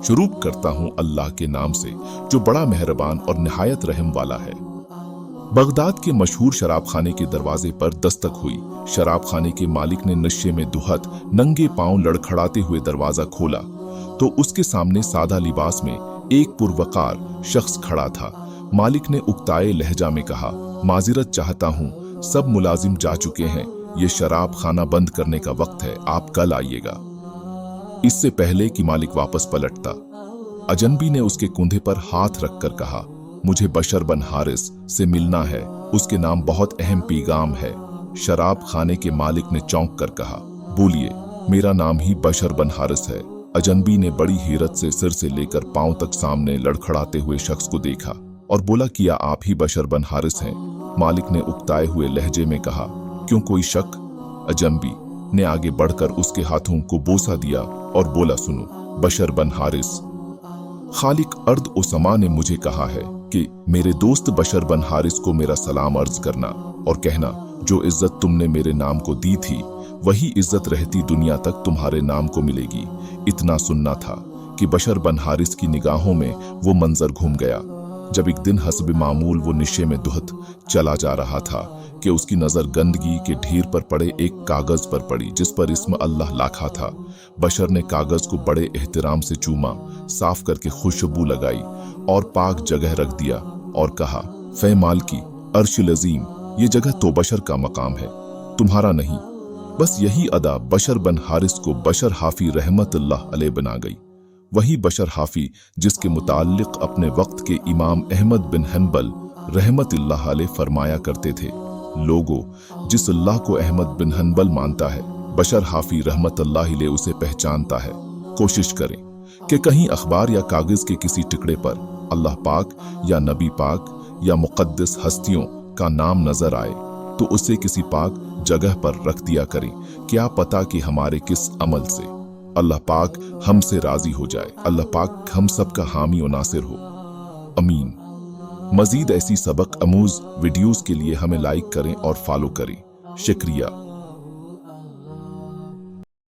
शुरू करता हूँ अल्लाह के नाम से जो बड़ा मेहरबान और निहायत रहम वाला है। बगदाद के मशहूर शराब खाने के दरवाजे पर दस्तक हुई। शराब खाने के मालिक ने नशे में दुहत नंगे पांव लड़खड़ाते हुए दरवाजा खोला तो उसके सामने सादा लिबास में एक पुरवकार शख्स खड़ा था। मालिक ने उकताए लहजा में कहा, माजिरत चाहता हूँ, सब मुलाजिम जा चुके हैं, ये शराब खाना बंद करने का वक्त है, आप कल आइएगा। इससे पहले कि मालिक वापस पलटता, अजनबी ने उसके कंधे पर हाथ रखकर कहा, मुझे बशर बन हारिस से मिलना है, उसके नाम बहुत अहम पैगाम है। शराब खाने के मालिक ने चौंक कर कहा, बोलिए, मेरा नाम ही बशर बन हारिस है। अजनबी ने बड़ी हैरत से सिर से लेकर पांव तक सामने लड़खड़ाते हुए शख्स को देखा और बोला, किया आप ही बशर बन हारिस हैं? मालिक ने उकताए हुए लहजे में कहा, क्यों, कोई शक? अजनबी ने आगे बढ़कर उसके हाथों को बोसा दिया और बोला, सुनो बशर बन हारिस, खालिक अर्द ओ समा ने मुझे कहा है कि मेरे दोस्त बशर बन हारिस को मेरा सलाम अर्ज करना और कहना, जो इज्जत तुमने मेरे नाम को दी थी वही इज्जत रहती दुनिया तक तुम्हारे नाम को मिलेगी। इतना सुनना था कि बशर बन हारिस की निगाहों में वो मंजर घूम गया जब एक दिन हस्ब मामूल वो नशे में दुहत चला जा रहा था कि उसकी नजर गंदगी के ढेर पर पड़े एक कागज पर पड़ी जिस पर इस्म अल्लाह लाखा था। बशर ने कागज को बड़े एहतराम से चूमा, साफ करके खुशबू लगाई और पाक जगह रख दिया और कहा, फे माल की अर्शुल अजीम, ये जगह तो बशर का मकाम है, तुम्हारा नहीं। बस यही अदा बशर बन हारिस को बशर हाफी रहमतुल्लाह अलैह बना गई। वही बशर हाफी जिसके मुताल्लिक अपने वक्त के इमाम अहमद बिन हंबल रहमतुल्लाह अलैह फरमाया करते थे, लोगों, जिस अल्लाह को अहमद बिन हंबल मानता है, बशर हाफी रहमतुल्लाह अलैह उसे पहचानता है। कोशिश करें कि कहीं अखबार या कागज के किसी टुकड़े पर अल्लाह पाक या नबी पाक या मुक़द्दस हस्तियों का नाम नजर आए तो उसे किसी पाक जगह पर रख दिया करें। क्या पता कि हमारे किस अमल से अल्लाह पाक हमसे राजी हो जाए। अल्लाह पाक हम सब का हामी और नासिर हो, अमीन। मजीद ऐसी सबक अमूज वीडियोस के लिए हमें लाइक करें और फॉलो करें। शुक्रिया।